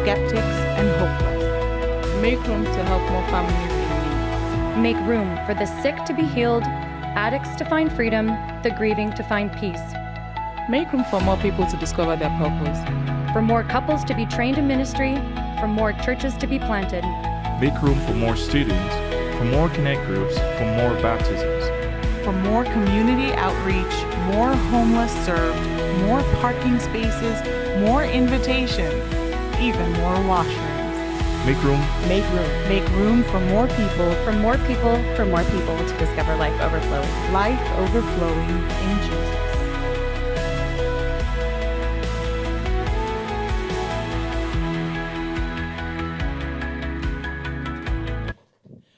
skeptics, and hopeless. Make room to help more families in need. Make room for the sick to be healed, addicts to find freedom, the grieving to find peace. Make room for more people to discover their purpose. For more couples to be trained in ministry, for more churches to be planted. Make room for more students, for more connect groups, for more baptisms. For more community outreach, more homeless served, more parking spaces, more invitations, even more washrooms. Make room. Make room. Make room for more people. For more people, for more people to discover life overflowing. Life overflowing in Jesus.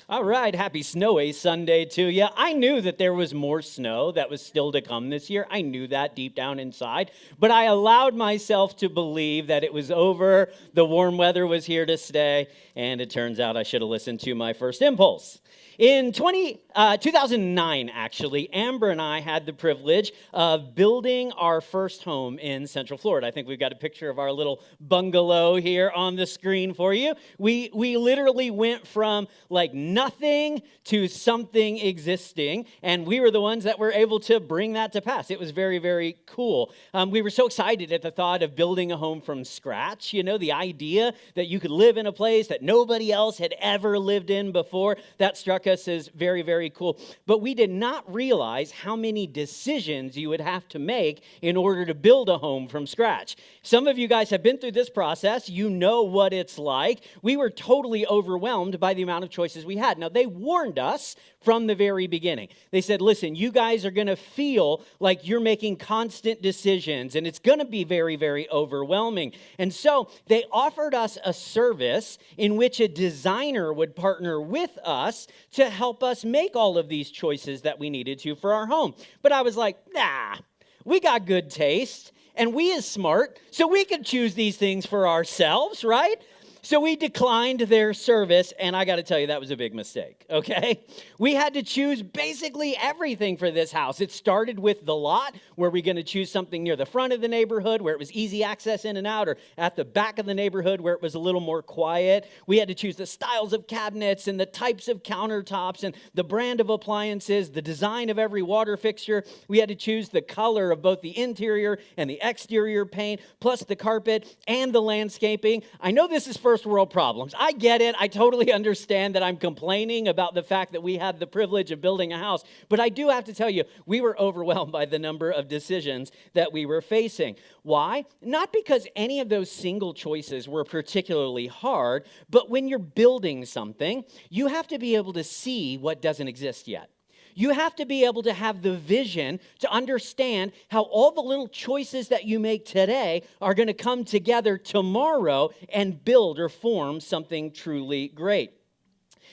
All right, happy Snowy Sunday to you. I knew that there was more snow that was still to come this year. I knew that deep down inside, but I allowed myself to believe that it was over, the warm weather was here to stay, and it turns out I should have listened to my first impulse. In 2009, actually, Amber and I had the privilege of building our first home in Central Florida. I think we've got a picture of our little bungalow here on the screen for you. We literally went from like nothing to something existing, and we were the ones that were able to bring that to pass. It was very, very cool. We were so excited at the thought of building a home from scratch. You know, the idea that you could live in a place that nobody else had ever lived in before, that struck us as very, very cool. But we did not realize how many decisions you would have to make in order to build a home from scratch. Some of you guys have been through this process. You know what it's like. We were totally overwhelmed by the amount of choices we had. Now, they warned us from the very beginning. They said, listen, you guys are going to feel like you're making constant decisions, and it's going to be very, very overwhelming. And so they offered us a service in which a designer would partner with us to help us make all of these choices that we needed to for our home. But I was like, nah, we got good taste, and we is smart, so we could choose these things for ourselves, right? So we declined their service, and I got to tell you, that was a big mistake, okay? We had to choose basically everything for this house. It started with the lot. Were we going to choose something near the front of the neighborhood where it was easy access in and out, or at the back of the neighborhood where it was a little more quiet? We had to choose the styles of cabinets and the types of countertops and the brand of appliances, the design of every water fixture. We had to choose the color of both the interior and the exterior paint, plus the carpet and the landscaping. I know this is first world problems. I get it. I totally understand that I'm complaining about the fact that we had the privilege of building a house, but I do have to tell you, we were overwhelmed by the number of decisions that we were facing. Why? Not because any of those single choices were particularly hard, but when you're building something, you have to be able to see what doesn't exist yet. You have to be able to have the vision to understand how all the little choices that you make today are going to come together tomorrow and build or form something truly great.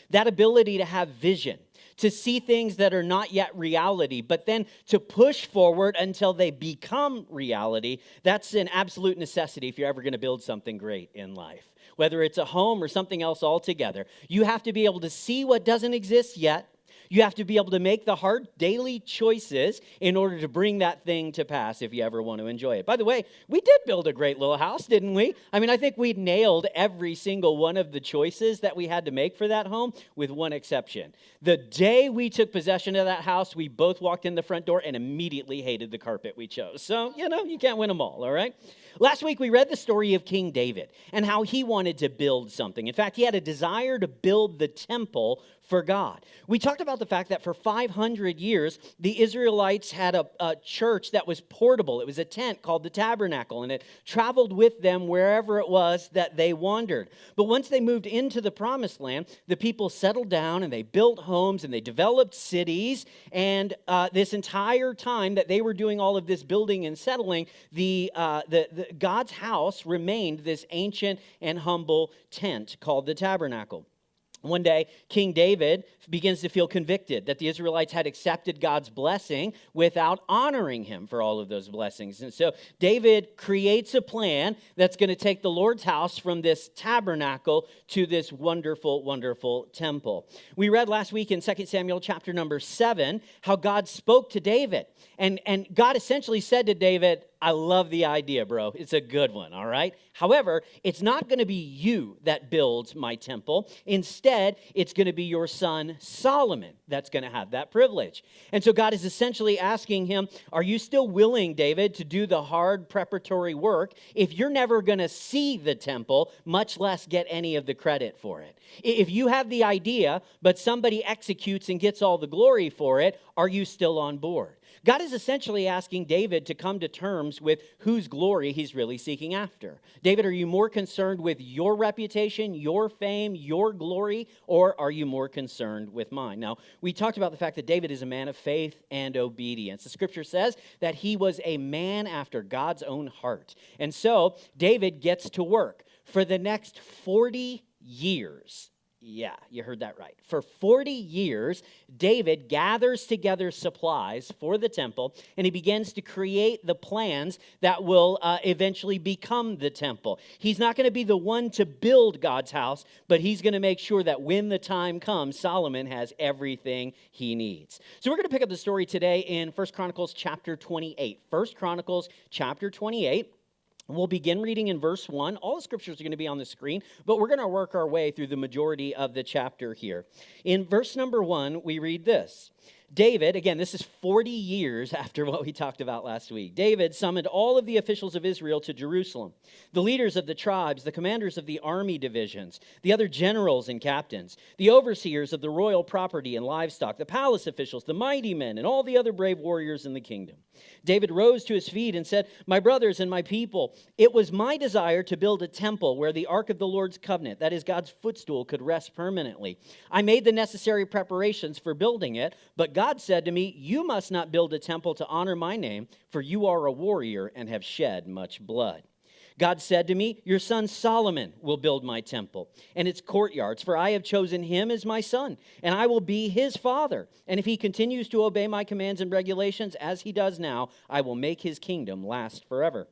That ability to have vision, to see things that are not yet reality, but then to push forward until they become reality, that's an absolute necessity if you're ever going to build something great in life. Whether it's a home or something else altogether, you have to be able to see what doesn't exist yet. You have to be able to make the hard daily choices in order to bring that thing to pass if you ever want to enjoy it. By the way, we did build a great little house, didn't we? I mean, I think we nailed every single one of the choices that we had to make for that home, with one exception. The day we took possession of that house, we both walked in the front door and immediately hated the carpet we chose. So, you can't win them all right? Last week, we read the story of King David and how he wanted to build something. In fact, he had a desire to build the temple for God. We talked about the fact that for 500 years, the Israelites had a church that was portable. It was a tent called the tabernacle, and it traveled with them wherever it was that they wandered. But once they moved into the promised land, the people settled down and they built homes and they developed cities. And this entire time that they were doing all of this building and settling, the God's house remained this ancient and humble tent called the tabernacle. One day, King David begins to feel convicted that the Israelites had accepted God's blessing without honoring him for all of those blessings. And so David creates a plan that's going to take the Lord's house from this tabernacle to this wonderful, wonderful temple. We read last week in 2 Samuel chapter number 7 how God spoke to David. And God essentially said to David, I love the idea, bro. It's a good one, all right? However, it's not going to be you that builds my temple. Instead, it's going to be your son Solomon that's going to have that privilege. And so God is essentially asking him, are you still willing, David, to do the hard preparatory work if you're never going to see the temple, much less get any of the credit for it? If you have the idea, but somebody executes and gets all the glory for it, are you still on board? God is essentially asking David to come to terms with whose glory he's really seeking after. David, are you more concerned with your reputation, your fame, your glory, or are you more concerned with mine? Now, we talked about the fact that David is a man of faith and obedience. The scripture says that he was a man after God's own heart. And so David gets to work for the next 40 years. Yeah, you heard that right. For 40 years, David gathers together supplies for the temple, and he begins to create the plans that will eventually become the temple. He's not going to be the one to build God's house, but he's going to make sure that when the time comes, Solomon has everything he needs. So we're going to pick up the story today in 1 Chronicles chapter 28. 1 Chronicles chapter 28. We'll begin reading in verse 1. All the scriptures are going to be on the screen, but we're going to work our way through the majority of the chapter here. In verse number 1, we read this. David, again, this is 40 years after what we talked about last week. David summoned all of the officials of Israel to Jerusalem, the leaders of the tribes, the commanders of the army divisions, the other generals and captains, the overseers of the royal property and livestock, the palace officials, the mighty men, and all the other brave warriors in the kingdom. David rose to his feet and said, "My brothers and my people, it was my desire to build a temple where the ark of the Lord's covenant, that is God's footstool, could rest permanently. I made the necessary preparations for building it, but God said to me, 'You must not build a temple to honor my name, for you are a warrior and have shed much blood.' God said to me, 'Your son Solomon will build my temple and its courtyards, for I have chosen him as my son, and I will be his father. And if he continues to obey my commands and regulations as he does now, I will make his kingdom last forever.'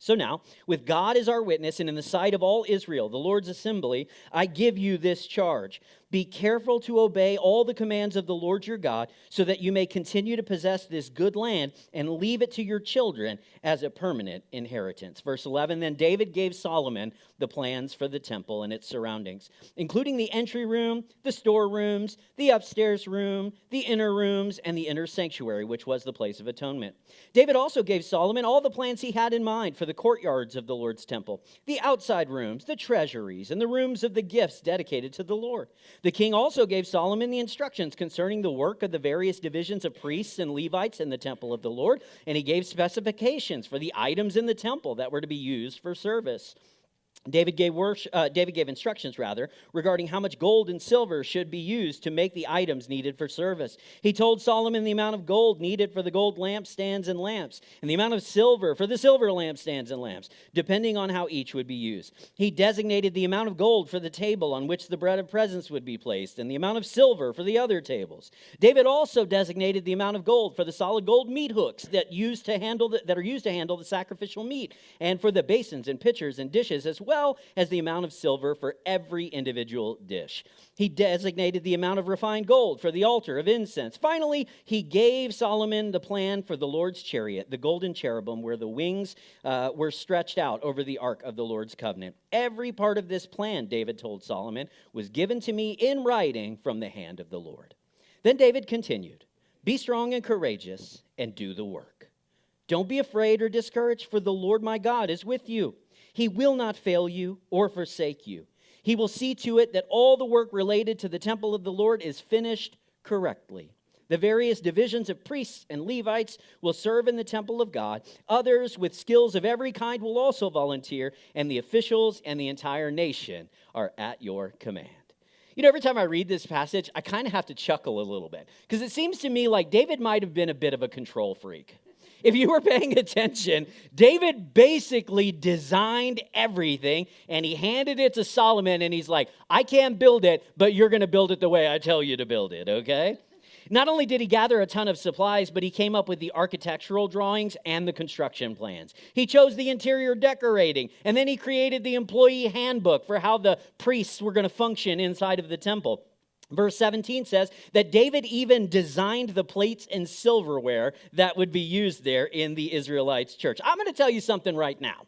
So now, with God as our witness and in the sight of all Israel, the Lord's assembly, I give you this charge. Be careful to obey all the commands of the Lord your God, so that you may continue to possess this good land and leave it to your children as a permanent inheritance." Verse 11, then David gave Solomon the plans for the temple and its surroundings, including the entry room, the storerooms, the upstairs room, the inner rooms, and the inner sanctuary, which was the place of atonement. David also gave Solomon all the plans he had in mind for the courtyards of the Lord's temple, the outside rooms, the treasuries, and the rooms of the gifts dedicated to the Lord. The king also gave Solomon the instructions concerning the work of the various divisions of priests and Levites in the temple of the Lord, and he gave specifications for the items in the temple that were to be used for service. David gave instructions regarding how much gold and silver should be used to make the items needed for service. He told Solomon the amount of gold needed for the gold lampstands and lamps, and the amount of silver for the silver lampstands and lamps, depending on how each would be used. He designated the amount of gold for the table on which the bread of presence would be placed, and the amount of silver for the other tables. David also designated the amount of gold for the solid gold meat hooks that are used to handle the sacrificial meat, and for the basins and pitchers and dishes, as well as the amount of silver for every individual dish. He designated the amount of refined gold for the altar of incense. Finally, he gave Solomon the plan for the Lord's chariot, the golden cherubim, where the wings were stretched out over the ark of the Lord's covenant. Every part of this plan, David told Solomon, was given to me in writing from the hand of the Lord. Then David continued, "Be strong and courageous and do the work. Don't be afraid or discouraged, for the Lord my God is with you. He will not fail you or forsake you. He will see to it that all the work related to the temple of the Lord is finished correctly. The various divisions of priests and Levites will serve in the temple of God. Others with skills of every kind will also volunteer, and the officials and the entire nation are at your command." You know, every time I read this passage, I kind of have to chuckle a little bit, because it seems to me like David might have been a bit of a control freak. If you were paying attention, David basically designed everything, and he handed it to Solomon, and he's like, "I can't build it, but you're going to build it the way I tell you to build it, okay?" Not only did he gather a ton of supplies, but he came up with the architectural drawings and the construction plans. He chose the interior decorating, and then he created the employee handbook for how the priests were going to function inside of the temple. Verse 17 says that David even designed the plates and silverware that would be used there in the Israelites' church. I'm going to tell you something right now.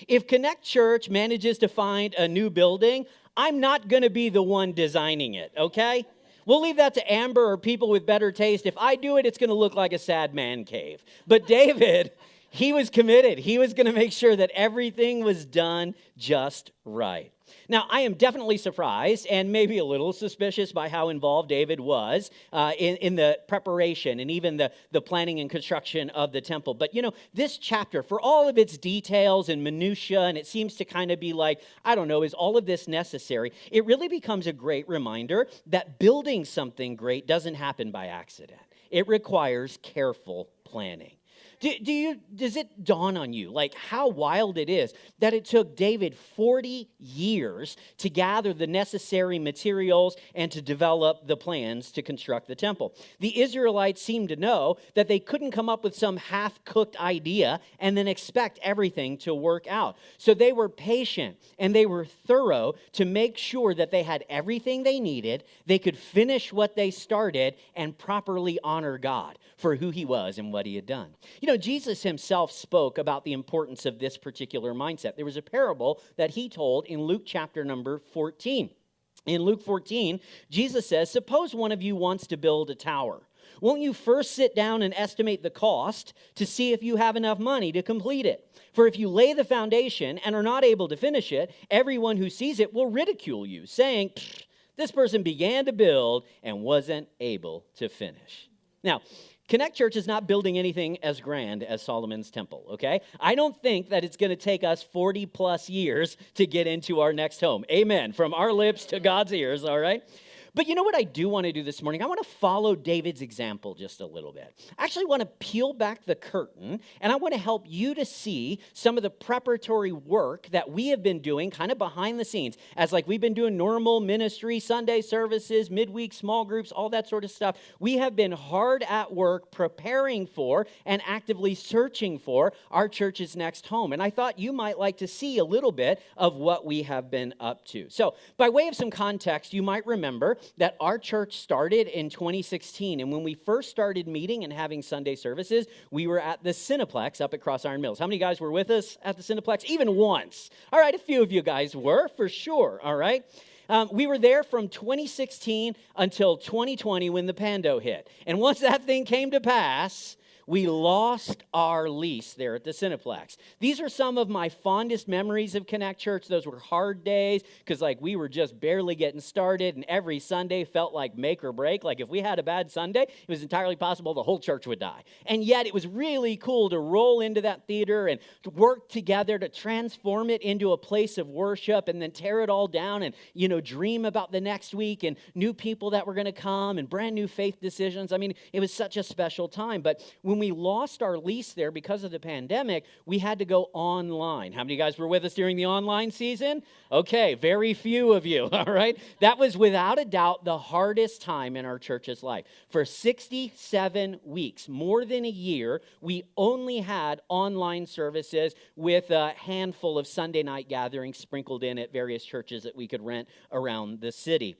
If Connect Church manages to find a new building, I'm not going to be the one designing it, okay? We'll leave that to Amber or people with better taste. If I do it, it's going to look like a sad man cave. But David, he was committed. He was going to make sure that everything was done just right. Now, I am definitely surprised and maybe a little suspicious by how involved David was in the preparation and even the planning and construction of the temple. But, this chapter, for all of its details and minutia, and it seems to kind of be like, I don't know, is all of this necessary? It really becomes a great reminder that building something great doesn't happen by accident. It requires careful planning. Does it dawn on you, like how wild it is that it took David 40 years to gather the necessary materials and to develop the plans to construct the temple? The Israelites seemed to know that they couldn't come up with some half-cooked idea and then expect everything to work out. So they were patient and they were thorough to make sure that they had everything they needed, they could finish what they started, and properly honor God for who he was and what he had done. Jesus himself spoke about the importance of this particular mindset. There was a parable that he told in Luke chapter number 14. In Luke 14, Jesus says, suppose one of you wants to build a tower. Won't you first sit down and estimate the cost to see if you have enough money to complete it? For if you lay the foundation and are not able to finish it, everyone who sees it will ridicule you, saying, this person began to build and wasn't able to finish. Now, Connect Church is not building anything as grand as Solomon's temple, okay? I don't think that it's going to take us 40 plus years to get into our next home. Amen. From our lips to God's ears, all right? But you know what I do want to do this morning? I want to follow David's example just a little bit. I actually want to peel back the curtain, and I want to help you to see some of the preparatory work that we have been doing kind of behind the scenes, as like we've been doing normal ministry, Sunday services, midweek small groups, all that sort of stuff. We have been hard at work preparing for and actively searching for our church's next home. And I thought you might like to see a little bit of what we have been up to. So by way of some context, you might remember that our church started in 2016. And when we first started meeting and having Sunday services, we were at the Cineplex up at Cross Iron Mills. How many guys were with us at the Cineplex? Even once. All right, a few of you guys were, for sure, all right? We were there from 2016 until 2020 when the pando hit. And once that thing came to pass, we lost our lease there at the Cineplex. These are some of my fondest memories of Connect Church. Those were hard days because we were just barely getting started, and every Sunday felt like make or break. Like if we had a bad Sunday, it was entirely possible the whole church would die. And yet it was really cool to roll into that theater and to work together to transform it into a place of worship and then tear it all down and, dream about the next week and new people that were going to come and brand new faith decisions. I mean, it was such a special time. But when we lost our lease there because of the pandemic, we had to go online. How many guys were with us during the online season? Okay, very few of you, all right? That was without a doubt the hardest time in our church's life. For 67 weeks, more than a year, we only had online services with a handful of Sunday night gatherings sprinkled in at various churches that we could rent around the city.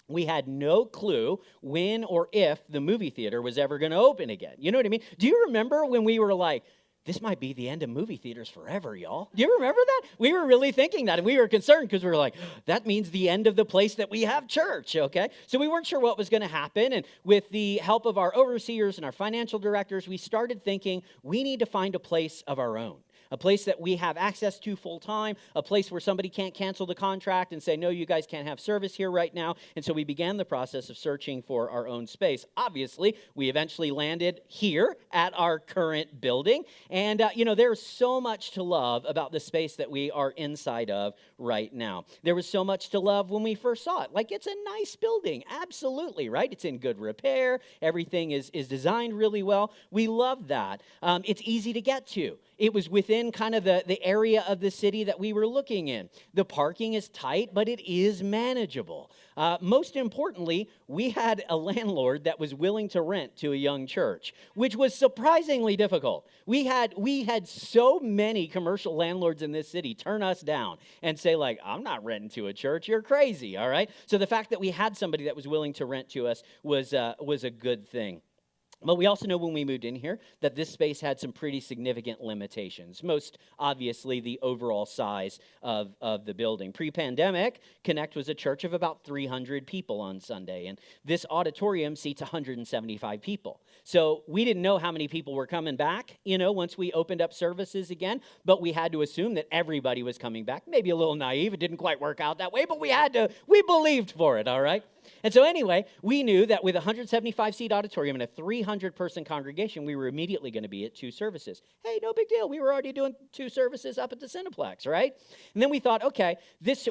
We had no clue when or if the movie theater was ever going to open again. You know what I mean? Do you remember when we were like, this might be the end of movie theaters forever, y'all? Do you remember that? We were really thinking that, and we were concerned because we were like, that means the end of the place that we have church, okay? So we weren't sure what was going to happen, and with the help of our overseers and our financial directors, we started thinking we need to find a place of our own. A place that we have access to full time, a place where somebody can't cancel the contract and say, no, you guys can't have service here right now. And so we began the process of searching for our own space. Obviously, we eventually landed here at our current building. And, there's so much to love about the space that we are inside of right now. There was so much to love when we first saw it. Like, it's a nice building. Absolutely, right? It's in good repair. Everything is designed really well. We love that. It's easy to get to. It was within kind of the area of the city that we were looking in. The parking is tight, but it is manageable. Most importantly, we had a landlord that was willing to rent to a young church, which was surprisingly difficult. We had so many commercial landlords in this city turn us down and say, like, I'm not renting to a church. You're crazy, all right? So the fact that we had somebody that was willing to rent to us was a good thing. But we also know when we moved in here that this space had some pretty significant limitations, most obviously the overall size of the building. Pre-pandemic, Connect was a church of about 300 people on Sunday, and this auditorium seats 175 people. So we didn't know how many people were coming back, once we opened up services again, but we had to assume that everybody was coming back. Maybe a little naive. It didn't quite work out that way, but we believed for it, all right? And so anyway, we knew that with a 175-seat auditorium and a 300-person congregation, we were immediately going to be at 2 services. Hey, no big deal. We were already doing 2 services up at the Cineplex, right? And then we thought, okay,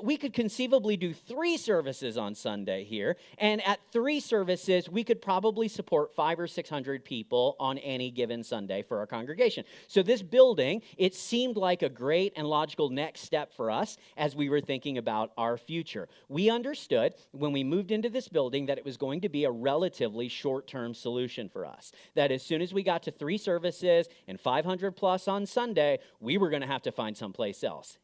we could conceivably do 3 services on Sunday here. And at 3 services, we could probably support 500 or 600 people on any given Sunday for our congregation. So this building, it seemed like a great and logical next step for us as we were thinking about our future. We understood when we moved into this building that it was going to be a relatively short-term solution for us. That as soon as we got to 3 services and 500 plus on Sunday, we were going to have to find someplace else.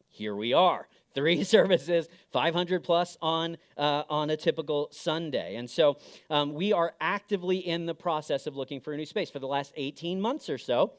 Here we are, 3 services, 500 plus on a typical Sunday. And so we are actively in the process of looking for a new space. For the last 18 months or so,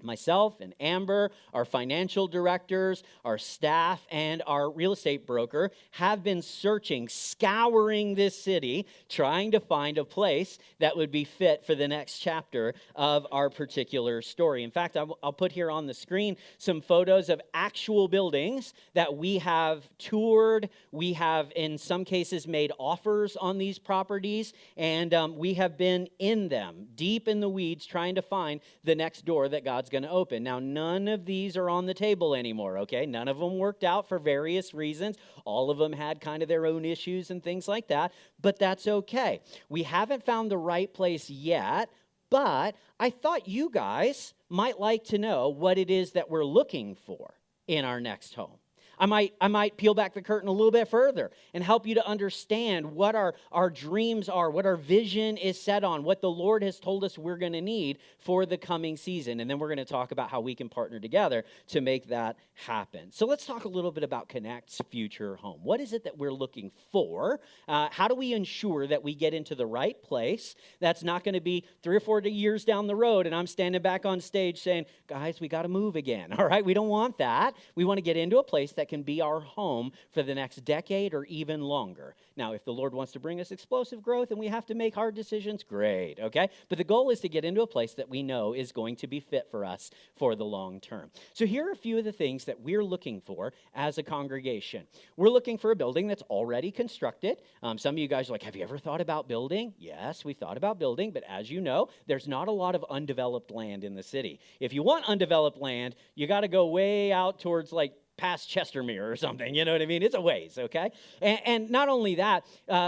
myself and Amber, our financial directors, our staff, and our real estate broker have been searching, scouring this city, trying to find a place that would be fit for the next chapter of our particular story. In fact, I'll put here on the screen some photos of actual buildings that we have toured. We have, in some cases, made offers on these properties, and we have been in them, deep in the weeds, trying to find the next door that God's going to open. Now, none of these are on the table anymore, okay? None of them worked out for various reasons. All of them had kind of their own issues and things like that, but that's okay. We haven't found the right place yet, but I thought you guys might like to know what it is that we're looking for in our next home. I might peel back the curtain a little bit further and help you to understand what our dreams are, what our vision is set on, what the Lord has told us we're going to need for the coming season. And then we're going to talk about how we can partner together to make that happen. So let's talk a little bit about Connect's future home. What is it that we're looking for? How do we ensure that we get into the right place? That's not going to be 3 or 4 years down the road and I'm standing back on stage saying, guys, we got to move again. All right, we don't want that. We want to get into a place that can be our home for the next decade or even longer. Now, if the Lord wants to bring us explosive growth and we have to make hard decisions, great, okay? But the goal is to get into a place that we know is going to be fit for us for the long term. So here are a few of the things that we're looking for as a congregation. We're looking for a building that's already constructed. Some of you guys are like, have you ever thought about building? Yes, we thought about building, but as you know, there's not a lot of undeveloped land in the city. If you want undeveloped land, you got to go way out towards like past Chestermere or something, you know what I mean? It's a ways, okay? And not only that,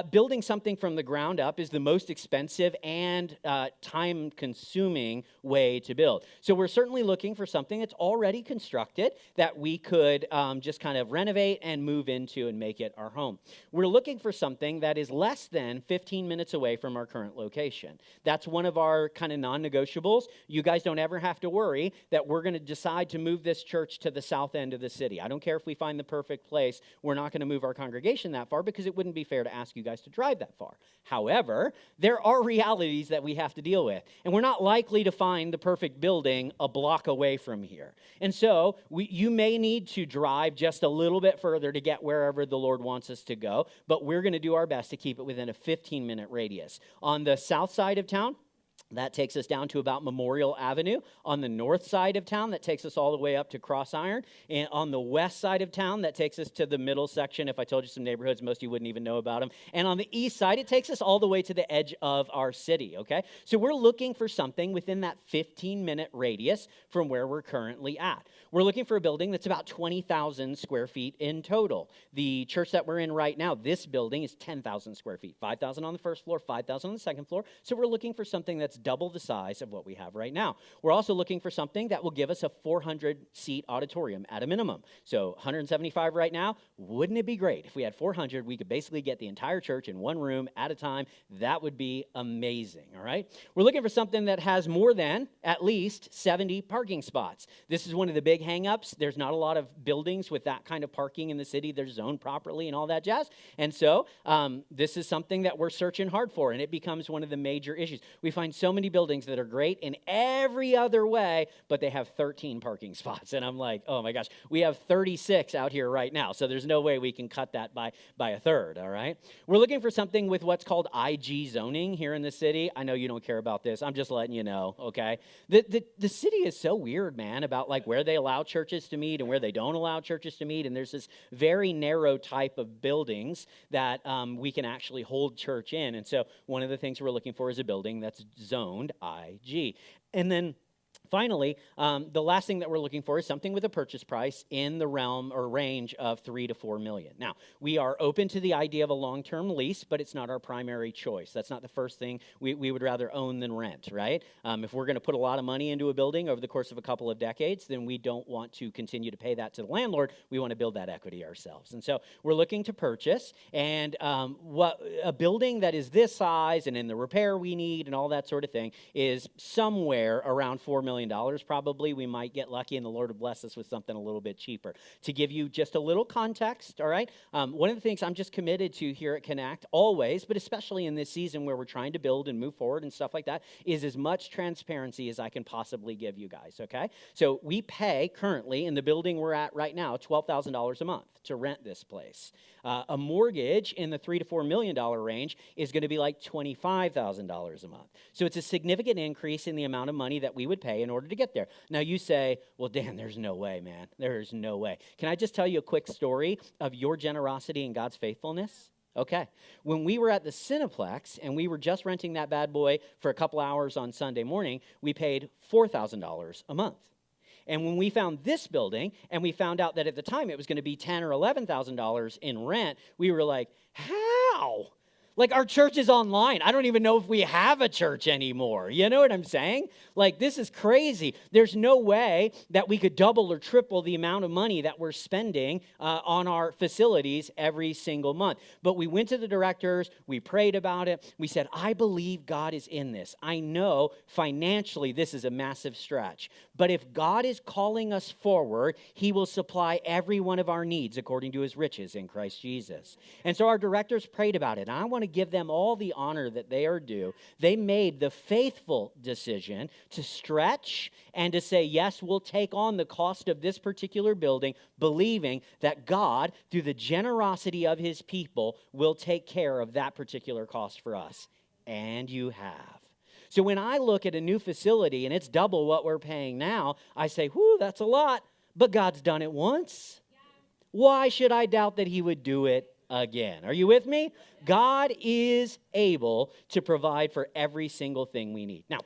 building something from the ground up is the most expensive and time-consuming way to build. So we're certainly looking for something that's already constructed that we could just kind of renovate and move into and make it our home. We're looking for something that is less than 15 minutes away from our current location. That's one of our kind of non-negotiables. You guys don't ever have to worry that we're going to decide to move this church to the south end of the city. I don't care if we find the perfect place. We're not going to move our congregation that far because it wouldn't be fair to ask you guys to drive that far. However, there are realities that we have to deal with, and we're not likely to find the perfect building a block away from here. And so you may need to drive just a little bit further to get wherever the Lord wants us to go, but we're going to do our best to keep it within a 15-minute radius. On the south side of town, that takes us down to about Memorial Avenue. On the north side of town, that takes us all the way up to Cross Iron. And on the west side of town, that takes us to the middle section. If I told you some neighborhoods, most of you wouldn't even know about them. And on the east side, it takes us all the way to the edge of our city, okay? So we're looking for something within that 15-minute radius from where we're currently at. we're looking for a building that's about 20,000 square feet in total. The church that we're in right now, this building is 10,000 square feet, 5,000 on the first floor, 5,000 on the second floor. So we're looking for something that's double the size of what we have right now. We're also looking for something that will give us a 400-seat auditorium at a minimum. So 175 right now. Wouldn't it be great if we had 400? We could basically get the entire church in one room at a time. That would be amazing, all right? We're looking for something that has more than at least 70 parking spots. This is one of the big hang-ups. There's not a lot of buildings with that kind of parking in the city. They're zoned properly and all that jazz. And so this is something that we're searching hard for, and it becomes one of the major issues. We find so many buildings that are great in every other way, but they have 13 parking spots. And I'm like, oh my gosh, we have 36 out here right now, so there's no way we can cut that by a third, all right? We're looking for something with what's called IG zoning here in the city. I know you don't care about this. I'm just letting you know, okay? The city is so weird, man, about like where they allow churches to meet and where they don't allow churches to meet, and there's this very narrow type of buildings that we can actually hold church in. And so one of the things we're looking for is a building that's zoned IG. And then finally, the last thing that we're looking for is something with a purchase price in the realm or range of $3 to $4 million. Now, we are open to the idea of a long-term lease, but it's not our primary choice. That's not the first thing. We would rather own than rent, right? If we're going to put a lot of money into a building over the course of a couple of decades, then we don't want to continue to pay that to the landlord. We want to build that equity ourselves. And so we're looking to purchase, and what a building that is this size and in the repair we need and all that sort of thing is somewhere around $4 million. Probably. We might get lucky and the Lord will bless us with something a little bit cheaper. To give you just a little context, all right, one of the things I'm just committed to here at Connect always, but especially in this season where we're trying to build and move forward and stuff like that, is as much transparency as I can possibly give you guys, okay? So we pay currently in the building we're at right now $12,000 a month to rent this place. A mortgage in the $3 to $4 million range is going to be like $25,000 a month. So it's a significant increase in the amount of money that we would pay in order to get there. Now you say, well, Dan, there's no way, man. There's no way. Can I just tell you a quick story of your generosity and God's faithfulness? Okay. When we were at the Cineplex and we were just renting that bad boy for a couple hours on Sunday morning, we paid $4,000 a month. And when we found this building and we found out that at the time it was going to be $10,000 or $11,000 in rent, we were like, how? Like, our church is online. I don't even know if we have a church anymore. You know what I'm saying? Like, this is crazy. There's no way that we could double or triple the amount of money that we're spending on our facilities every single month. But we went to the directors. We prayed about it. We said, I believe God is in this. I know financially this is a massive stretch. But if God is calling us forward, he will supply every one of our needs according to his riches in Christ Jesus. And so our directors prayed about it. And I want to give them all the honor that they are due. They made the faithful decision to stretch and to say, yes, we'll take on the cost of this particular building, believing that God, through the generosity of his people, will take care of that particular cost for us. And you have. So when I look at a new facility and it's double what we're paying now, I say, whew, that's a lot, but God's done it once. Why should I doubt that he would do it again? Are you with me? God is able to provide for every single thing we need. Now,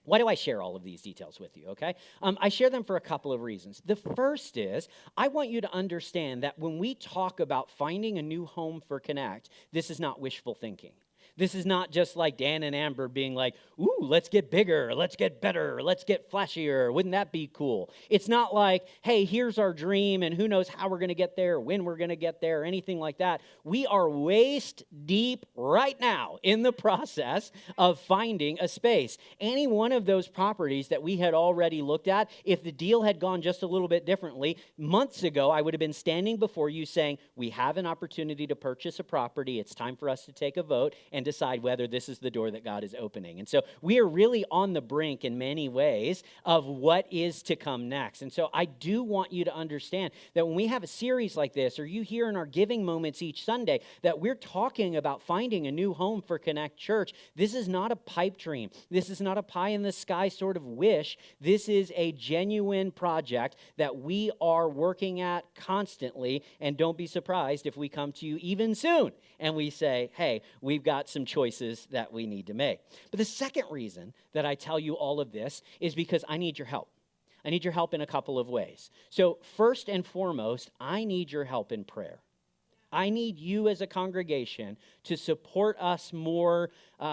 why do I share all of these details with you, okay? I share them for a couple of reasons. The first is, I want you to understand that when we talk about finding a new home for Connect, this is not wishful thinking. This is not just like Dan and Amber being like, ooh, let's get bigger, let's get better, let's get flashier. Wouldn't that be cool? It's not like, hey, here's our dream and who knows how we're going to get there, when we're going to get there, anything like that. We are waist deep right now in the process of finding a space. Any one of those properties that we had already looked at, if the deal had gone just a little bit differently, months ago, I would have been standing before you saying, we have an opportunity to purchase a property. It's time for us to take a vote and decide whether this is the door that God is opening. And so we are really on the brink in many ways of what is to come next. And so I do want you to understand that when we have a series like this, or you hear in our giving moments each Sunday, that we're talking about finding a new home for Connect Church. This is not a pipe dream. This is not a pie in the sky sort of wish. This is a genuine project that we are working at constantly. And don't be surprised if we come to you even soon and we say, hey, we've got some choices that we need to make. But the second reason that I tell you all of this is because I need your help. I need your help in a couple of ways. So first and foremost, I need your help in prayer. I need you as a congregation to support us more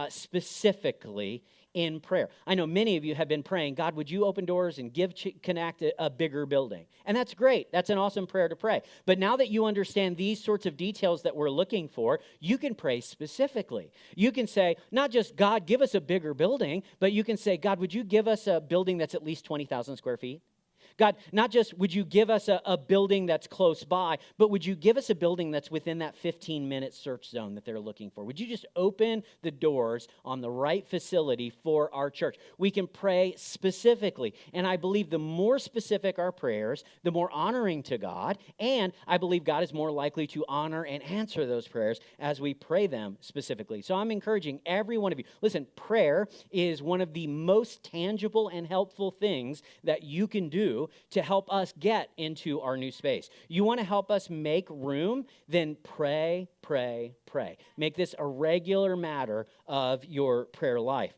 specifically in prayer. I know many of you have been praying, God, would you open doors and give Connect a bigger building? And that's great. That's an awesome prayer to pray. But now that you understand these sorts of details that we're looking for, you can pray specifically. You can say, not just, God, give us a bigger building, but you can say, God, would you give us a building that's at least 20,000 square feet? God, not just would you give us a building that's close by, but would you give us a building that's within that 15-minute search zone that they're looking for? Would you just open the doors on the right facility for our church? We can pray specifically, and I believe the more specific our prayers, the more honoring to God, and I believe God is more likely to honor and answer those prayers as we pray them specifically. So I'm encouraging every one of you. Listen, prayer is one of the most tangible and helpful things that you can do to help us get into our new space. You want to help us make room? Then pray, pray, pray. Make this a regular matter of your prayer life.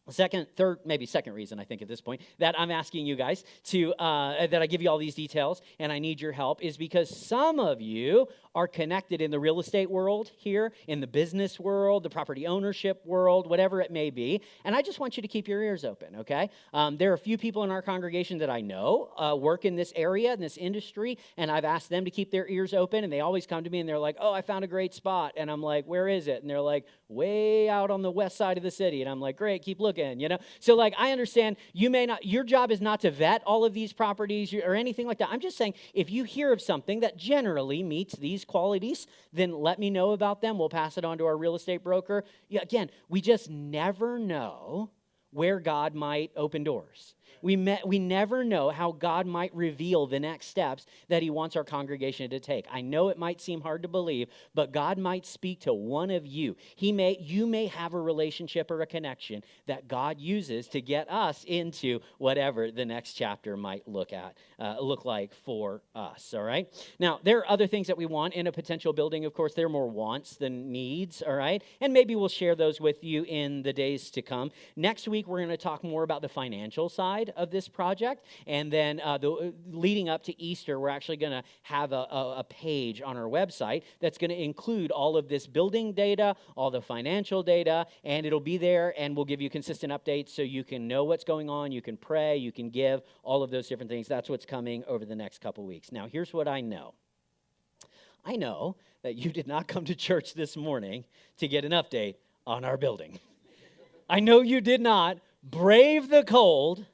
Second reason, I think at this point, that I'm asking you guys to, that I give you all these details and I need your help is because some of you are connected in the real estate world here, in the business world, the property ownership world, whatever it may be. And I just want you to keep your ears open, okay? There are a few people in our congregation that I know work in this area, in this industry, and I've asked them to keep their ears open, and they always come to me and they're like, oh, I found a great spot. And I'm like, where is it? And they're like, way out on the west side of the city. And I'm like, great, keep looking, you know? So like, I understand your job is not to vet all of these properties or anything like that. I'm just saying, if you hear of something that generally meets these qualities, then let me know about them. We'll pass it on to our real estate broker. Yeah, again, we just never know where God might open doors. We never know how God might reveal the next steps that he wants our congregation to take. I know it might seem hard to believe, but God might speak to one of you. You may have a relationship or a connection that God uses to get us into whatever the next chapter might look like for us, all right? Now, there are other things that we want in a potential building. Of course, there are more wants than needs, all right? And maybe we'll share those with you in the days to come. Next week, we're going to talk more about the financial side of this project, and then leading up to Easter, we're actually going to have a page on our website that's going to include all of this building data, all the financial data, and it'll be there, and we'll give you consistent updates so you can know what's going on, you can pray, you can give, all of those different things. That's what's coming over the next couple weeks. Now, here's what I know. I know that you did not come to church this morning to get an update on our building. I know you did not brave the cold,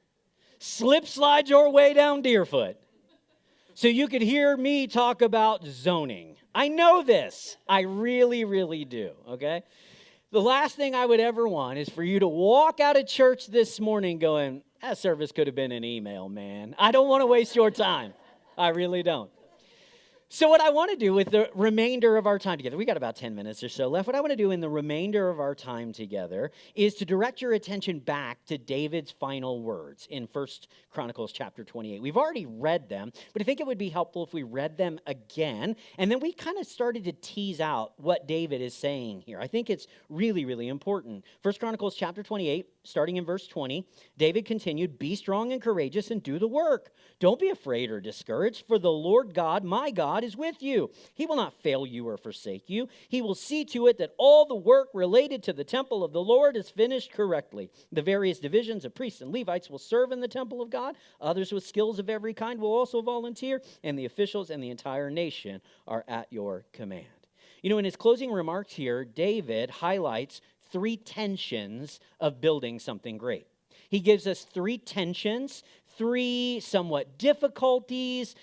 slip slide your way down Deerfoot so you could hear me talk about zoning. I know this. I really, really do, okay? The last thing I would ever want is for you to walk out of church this morning going, that service could have been an email, man. I don't want to waste your time. I really don't. So what I want to do with the remainder of our time together, we got about 10 minutes or so left. What I want to do in the remainder of our time together is to direct your attention back to David's final words in 1 Chronicles chapter 28. We've already read them, but I think it would be helpful if we read them again, and then we kind of started to tease out what David is saying here. I think it's really, really important. 1 Chronicles chapter 28, starting in verse 20, David continued, "Be strong and courageous and do the work. Don't be afraid or discouraged, for the Lord God, my God, is with you. He will not fail you or forsake you. He will see to it that all the work related to the temple of the Lord is finished correctly. The various divisions of priests and Levites will serve in the temple of God. Others with skills of every kind will also volunteer, and the officials and the entire nation are at your command." You know, in his closing remarks here, David highlights three tensions of building something great. He gives us three tensions, three somewhat difficulties,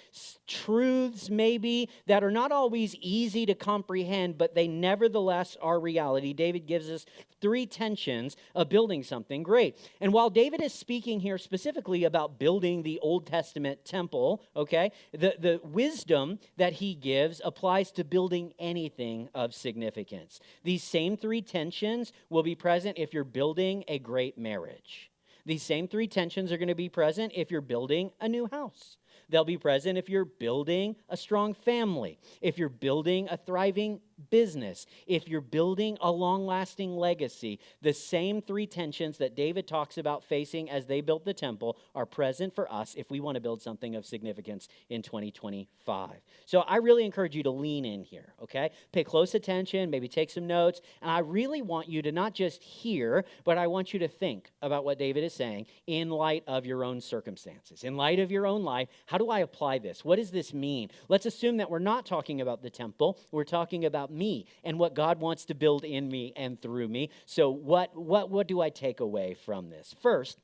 truths maybe, that are not always easy to comprehend, but they nevertheless are reality. David gives us three tensions of building something great. And while David is speaking here specifically about building the Old Testament temple, okay, the wisdom that he gives applies to building anything of significance. These same three tensions will be present if you're building a great marriage. These same three tensions are going to be present if you're building a new house. They'll be present if you're building a strong family, if you're building a thriving business, if you're building a long-lasting legacy, the same three tensions that David talks about facing as they built the temple are present for us if we want to build something of significance in 2025. So I really encourage you to lean in here, okay? Pay close attention, maybe take some notes, and I really want you to not just hear, but I want you to think about what David is saying in light of your own circumstances, in light of your own life. How do I apply this? What does this mean? Let's assume that we're not talking about the temple. We're talking about me and what God wants to build in me and through me. So what do I take away from this? First,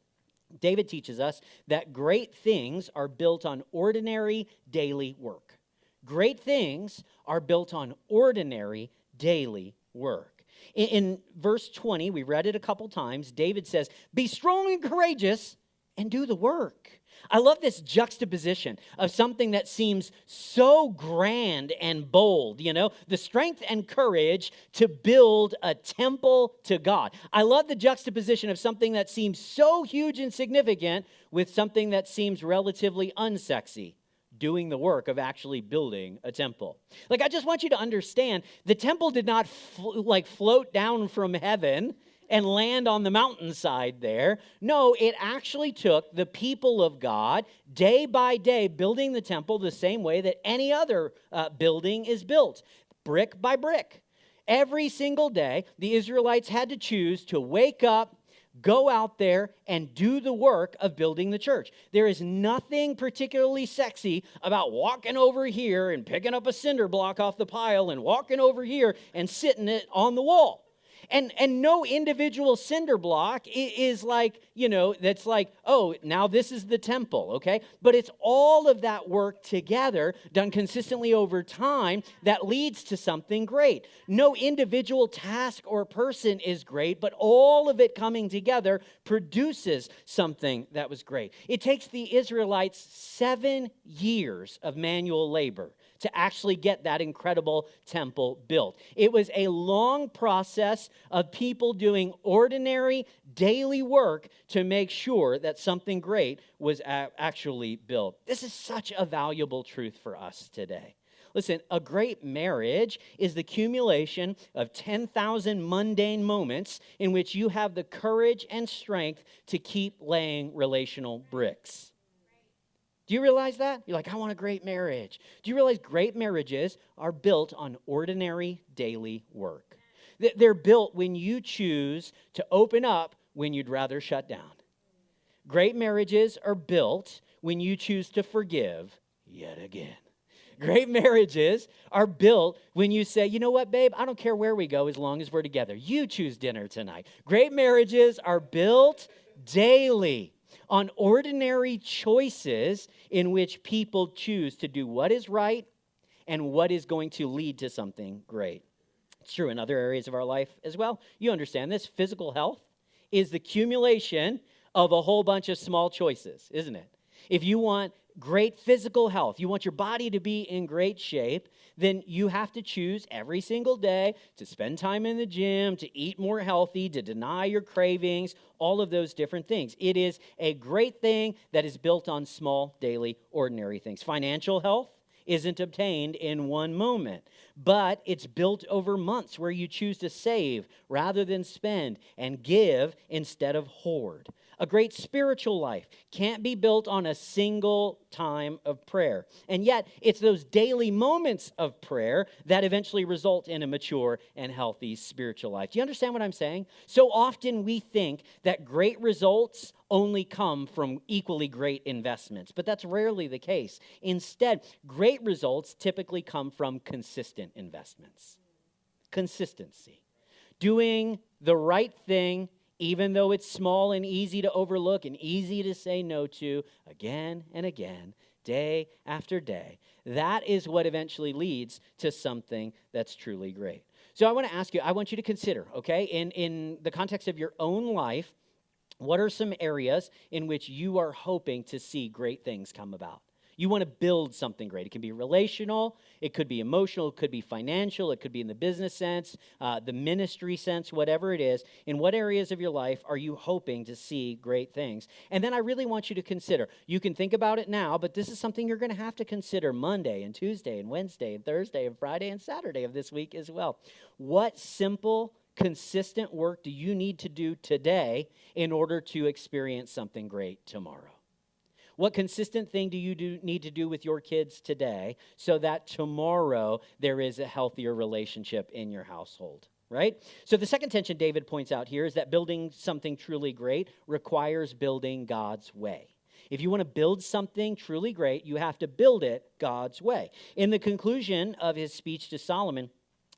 David teaches us that great things are built on ordinary daily work. Great things are built on ordinary daily work. In verse 20, we read it a couple times, David says, "Be strong and courageous and do the work." I love this juxtaposition of something that seems so grand and bold, the strength and courage to build a temple to God. I love the juxtaposition of something that seems so huge and significant with something that seems relatively unsexy, doing the work of actually building a temple. I just want you to understand, the temple did not float down from heaven and land on the mountainside there. No, it actually took the people of God day by day building the temple the same way that any other building is built, brick by brick. Every single day, the Israelites had to choose to wake up, go out there, and do the work of building the church. There is nothing particularly sexy about walking over here and picking up a cinder block off the pile and walking over here and sitting it on the wall. And no individual cinder block is that's oh, now this is the temple, okay? But it's all of that work together, done consistently over time, that leads to something great. No individual task or person is great, but all of it coming together produces something that was great. It takes the Israelites 7 years of manual labor to actually get that incredible temple built. It was a long process of people doing ordinary daily work to make sure that something great was actually built. This is such a valuable truth for us today. Listen, a great marriage is the accumulation of 10,000 mundane moments in which you have the courage and strength to keep laying relational bricks. Do you realize that? You're like, I want a great marriage. Do you realize great marriages are built on ordinary daily work? They're built when you choose to open up when you'd rather shut down. Great marriages are built when you choose to forgive yet again. Great marriages are built when you say, you know what, babe, I don't care where we go as long as we're together. You choose dinner tonight. Great marriages are built daily on ordinary choices in which people choose to do what is right and what is going to lead to something great. It's true in other areas of our life as well. You understand this. Physical health is the accumulation of a whole bunch of small choices, isn't it? If you want great physical health, you want your body to be in great shape, then you have to choose every single day to spend time in the gym, to eat more healthy, to deny your cravings, all of those different things. It is a great thing that is built on small, daily, ordinary things. Financial health isn't obtained in one moment, but it's built over months where you choose to save rather than spend and give instead of hoard. A great spiritual life can't be built on a single time of prayer. And yet, it's those daily moments of prayer that eventually result in a mature and healthy spiritual life. Do you understand what I'm saying? So often we think that great results only come from equally great investments, but that's rarely the case. Instead, great results typically come from consistent investments. Consistency. Doing the right thing even though it's small and easy to overlook and easy to say no to again and again, day after day. That is what eventually leads to something that's truly great. So I want to ask you, I want you to consider, okay, in the context of your own life, what are some areas in which you are hoping to see great things come about? You want to build something great. It can be relational, it could be emotional, it could be financial, it could be in the business sense, the ministry sense, whatever it is. In what areas of your life are you hoping to see great things? And then I really want you to consider. You can think about it now, but this is something you're going to have to consider Monday and Tuesday and Wednesday and Thursday and Friday and Saturday of this week as well. What simple, consistent work do you need to do today in order to experience something great tomorrow? What consistent thing do you need to do with your kids today so that tomorrow there is a healthier relationship in your household, right? So the second tension David points out here is that building something truly great requires building God's way. If you want to build something truly great, you have to build it God's way. In the conclusion of his speech to Solomon,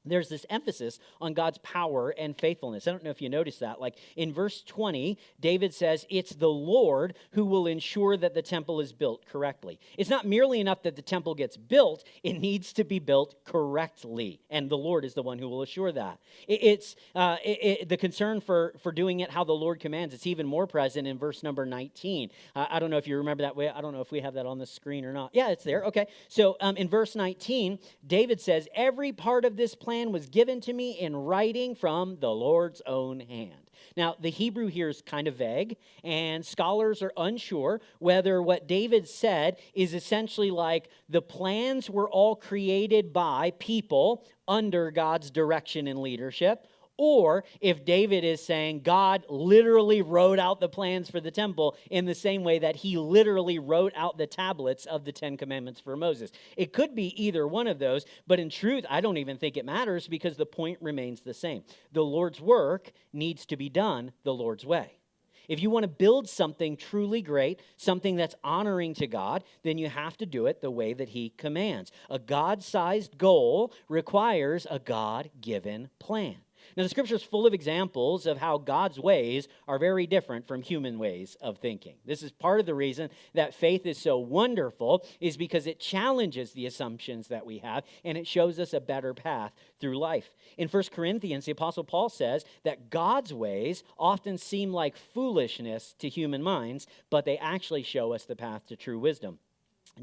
there's this emphasis on God's power and faithfulness. I don't know if you noticed that. Like in verse 20, David says, it's the Lord who will ensure that the temple is built correctly. It's not merely enough that the temple gets built, it needs to be built correctly. And the Lord is the one who will assure that. It's the concern for doing it how the Lord commands. It's even more present in verse number 19. I don't know if you remember that way. I don't know if we have that on the screen or not. Yeah, it's there. Okay. So in verse 19, David says, every part of this plan was given to me in writing from the Lord's own hand. Now, the Hebrew here is kind of vague, and scholars are unsure whether what David said is essentially like the plans were all created by people under God's direction and leadership, or if David is saying God literally wrote out the plans for the temple in the same way that he literally wrote out the tablets of the 10 Commandments for Moses. It could be either one of those, but in truth, I don't even think it matters because the point remains the same. The Lord's work needs to be done the Lord's way. If you want to build something truly great, something that's honoring to God, then you have to do it the way that he commands. A God-sized goal requires a God-given plan. Now, the scripture is full of examples of how God's ways are very different from human ways of thinking. This is part of the reason that faith is so wonderful, is because it challenges the assumptions that we have, and it shows us a better path through life. In 1 Corinthians, the Apostle Paul says that God's ways often seem like foolishness to human minds, but they actually show us the path to true wisdom.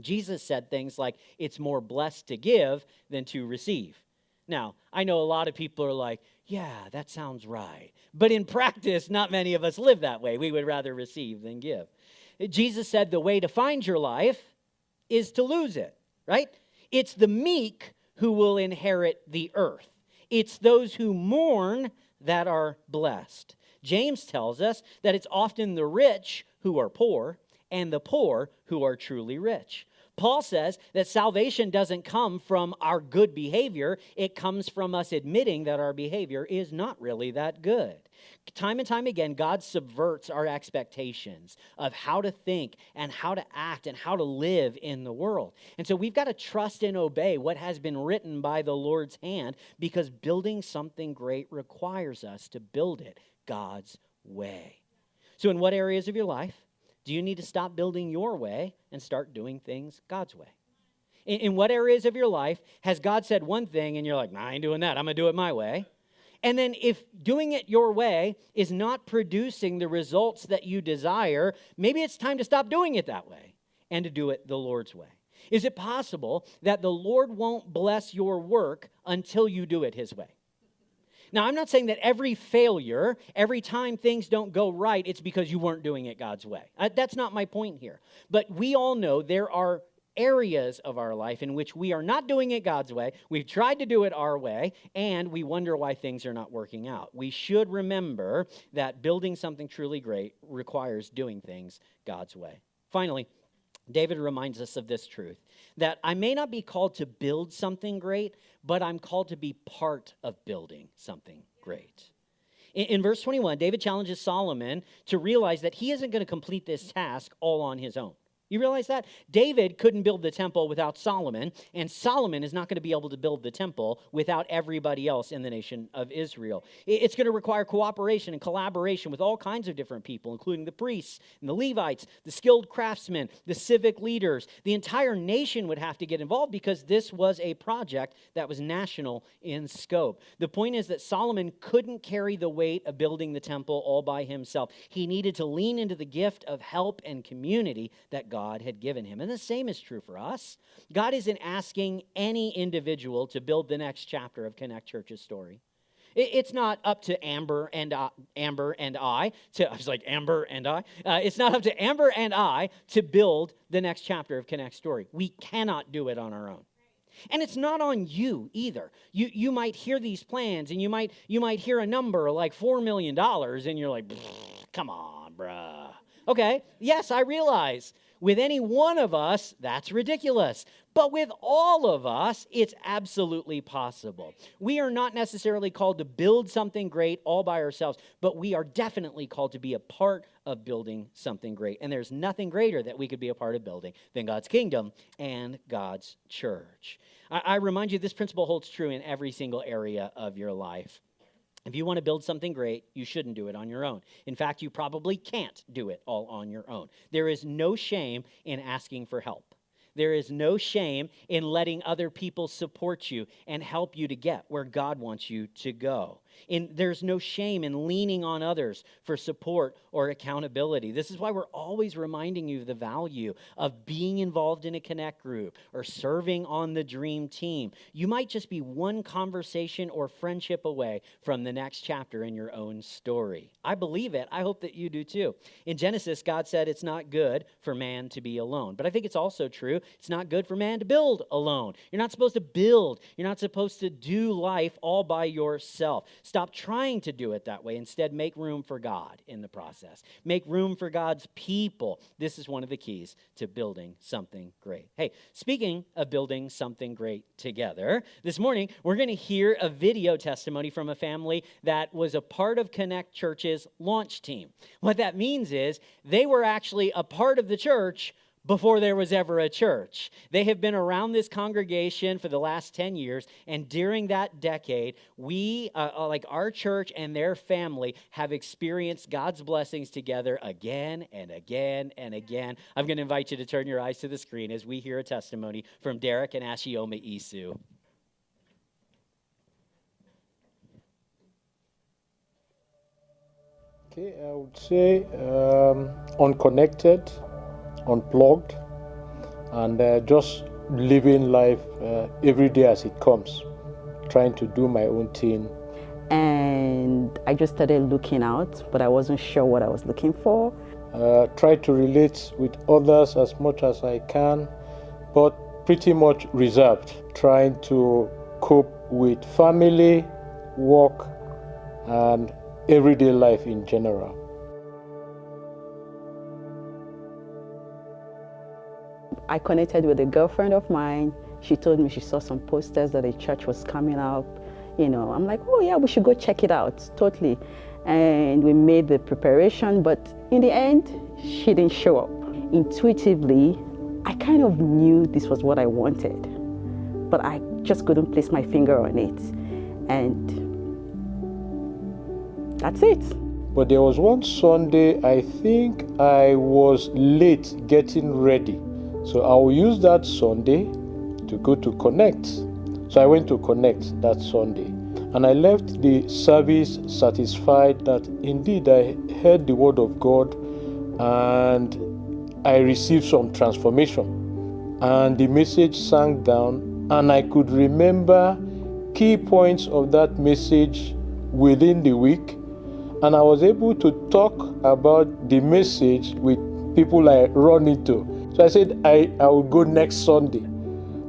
Jesus said things like, it's more blessed to give than to receive. Now, I know a lot of people are like, yeah, that sounds right. But in practice, not many of us live that way. We would rather receive than give. Jesus said the way to find your life is to lose it, right? It's the meek who will inherit the earth. It's those who mourn that are blessed. James tells us that it's often the rich who are poor and the poor who are truly rich. Paul says that salvation doesn't come from our good behavior. It comes from us admitting that our behavior is not really that good. Time and time again, God subverts our expectations of how to think and how to act and how to live in the world. And so we've got to trust and obey what has been written by the Lord's hand, because building something great requires us to build it God's way. So in what areas of your life do you need to stop building your way and start doing things God's way? In what areas of your life has God said one thing and you're like, nah, I ain't doing that. I'm going to do it my way. And then if doing it your way is not producing the results that you desire, maybe it's time to stop doing it that way and to do it the Lord's way. Is it possible that the Lord won't bless your work until you do it his way? Now, I'm not saying that every failure, every time things don't go right, it's because you weren't doing it God's way. That's not my point here. But we all know there are areas of our life in which we are not doing it God's way. We've tried to do it our way, and we wonder why things are not working out. We should remember that building something truly great requires doing things God's way. Finally, David reminds us of this truth, that I may not be called to build something great, but I'm called to be part of building something great. In verse 21, David challenges Solomon to realize that he isn't going to complete this task all on his own. You realize that? David couldn't build the temple without Solomon, and Solomon is not going to be able to build the temple without everybody else in the nation of Israel. It's going to require cooperation and collaboration with all kinds of different people, including the priests and the Levites, the skilled craftsmen, the civic leaders. The entire nation would have to get involved because this was a project that was national in scope. The point is that Solomon couldn't carry the weight of building the temple all by himself. He needed to lean into the gift of help and community that God God had given him. And the same is true for us. God isn't asking any individual to build the next chapter of Connect Church's story. It's not up to Amber and I. I was like, Amber and I? It's not up to Amber and I to build the next chapter of Connect story. We cannot do it on our own. And it's not on you either. You might hear these plans, and you might hear a number like $4 million, and you're like, come on, bruh. Okay, yes, I realize. With any one of us, that's ridiculous. But with all of us, it's absolutely possible. We are not necessarily called to build something great all by ourselves, but we are definitely called to be a part of building something great. And there's nothing greater that we could be a part of building than God's kingdom and God's church. I remind you, this principle holds true in every single area of your life. If you want to build something great, you shouldn't do it on your own. In fact, you probably can't do it all on your own. There is no shame in asking for help. There is no shame in letting other people support you and help you to get where God wants you to go. There's no shame in leaning on others for support or accountability. This is why we're always reminding you of the value of being involved in a Connect group or serving on the dream team. You might just be one conversation or friendship away from the next chapter in your own story. I believe it. I hope that you do too. In Genesis, God said it's not good for man to be alone. But I think it's also true, it's not good for man to build alone. You're not supposed to build. You're not supposed to do life all by yourself. Stop trying to do it that way. Instead, make room for God in the process. Make room for God's people. This is one of the keys to building something great. Hey, speaking of building something great together, this morning we're going to hear a video testimony from a family that was a part of Connect Church's launch team. What that means is they were actually a part of the church before there was ever a church. They have been around this congregation for the last 10 years, and during that decade, we, like our church and their family, have experienced God's blessings together again and again and again. I'm going to invite you to turn your eyes to the screen as we hear a testimony from Derek and Ashioma Isu. Okay, I would say unconnected, unplugged, and just living life every day as it comes, trying to do my own thing. And I just started looking out, but I wasn't sure what I was looking for. Try to relate with others as much as I can, but pretty much reserved, trying to cope with family, work, and everyday life in general. I connected with a girlfriend of mine. She told me she saw some posters that a church was coming up. You know, I'm like, oh yeah, we should go check it out, totally. And we made the preparation, but in the end, she didn't show up. Intuitively, I kind of knew this was what I wanted, but I just couldn't place my finger on it. And that's it. But there was one Sunday, I think I was late getting ready. So I will use that Sunday to go to Connect. So I went to Connect that Sunday. And I left the service satisfied that indeed I heard the word of God and I received some transformation. And the message sank down and I could remember key points of that message within the week. And I was able to talk about the message with people I run into. So I said I will go next Sunday.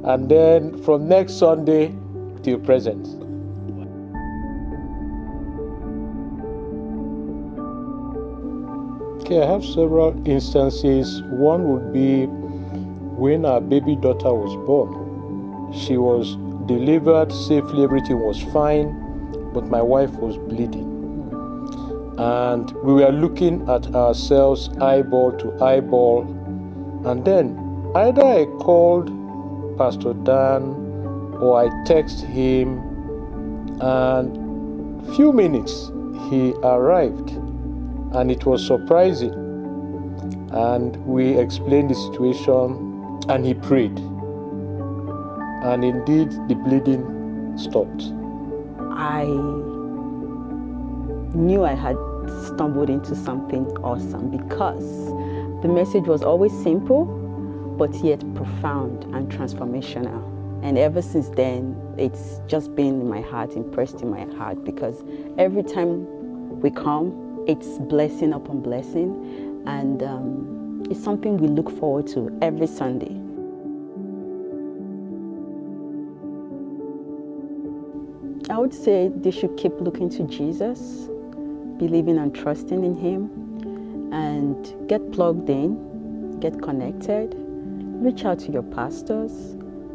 And then from next Sunday till present. Okay, I have several instances. One would be when our baby daughter was born. She was delivered safely, everything was fine, but my wife was bleeding. And we were looking at ourselves eyeball to eyeball. And then either I called Pastor Dan or I texted him, and few minutes he arrived. And it was surprising. And we explained the situation and he prayed. And indeed the bleeding stopped. I knew I had stumbled into something awesome because the message was always simple, but yet profound and transformational. And ever since then, it's just been in my heart, impressed in my heart, because every time we come, it's blessing upon blessing, and it's something we look forward to every Sunday. I would say they should keep looking to Jesus, believing and trusting in Him, and get plugged in, get connected, reach out to your pastors.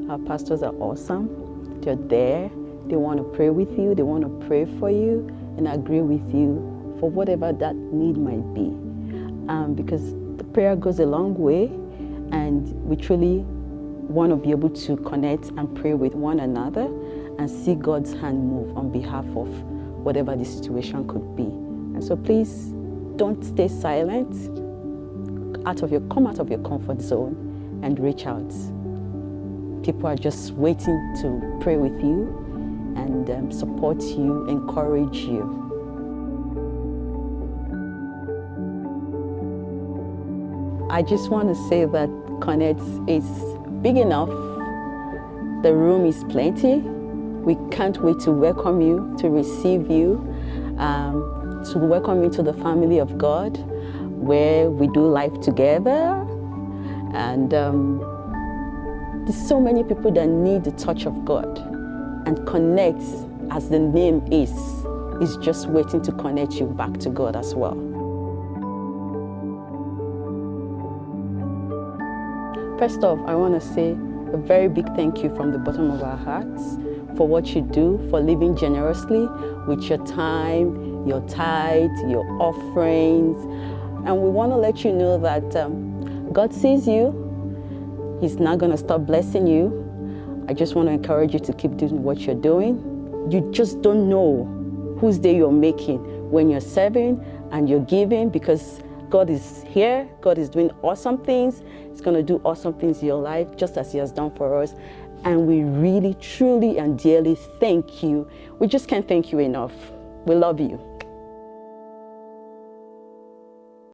Our pastors are awesome. They're there. They want to pray with you. They want to pray for you and agree with you for whatever that need might be. Because the prayer goes a long way, and we truly want to be able to connect and pray with one another and see God's hand move on behalf of whatever the situation could be. And so please don't stay silent. Come out of your comfort zone and reach out. People are just waiting to pray with you and support you, encourage you. I just want to say that Connect is big enough. The room is plenty. We can't wait to welcome you, to receive you, to welcome you to the family of God, where we do life together. And there's so many people that need the touch of God, and Connect, as the name is just waiting to connect you back to God as well. First off, I want to say a very big thank you from the bottom of our hearts for what you do, for living generously with your time, your tithe, your offerings. And we want to let you know that God sees you. He's not going to stop blessing you. I just want to encourage you to keep doing what you're doing. You just don't know whose day you're making when you're serving and you're giving, because God is here. God is doing awesome things. He's going to do awesome things in your life, just as He has done for us. And we really, truly, and dearly thank you. We just can't thank you enough. We love you.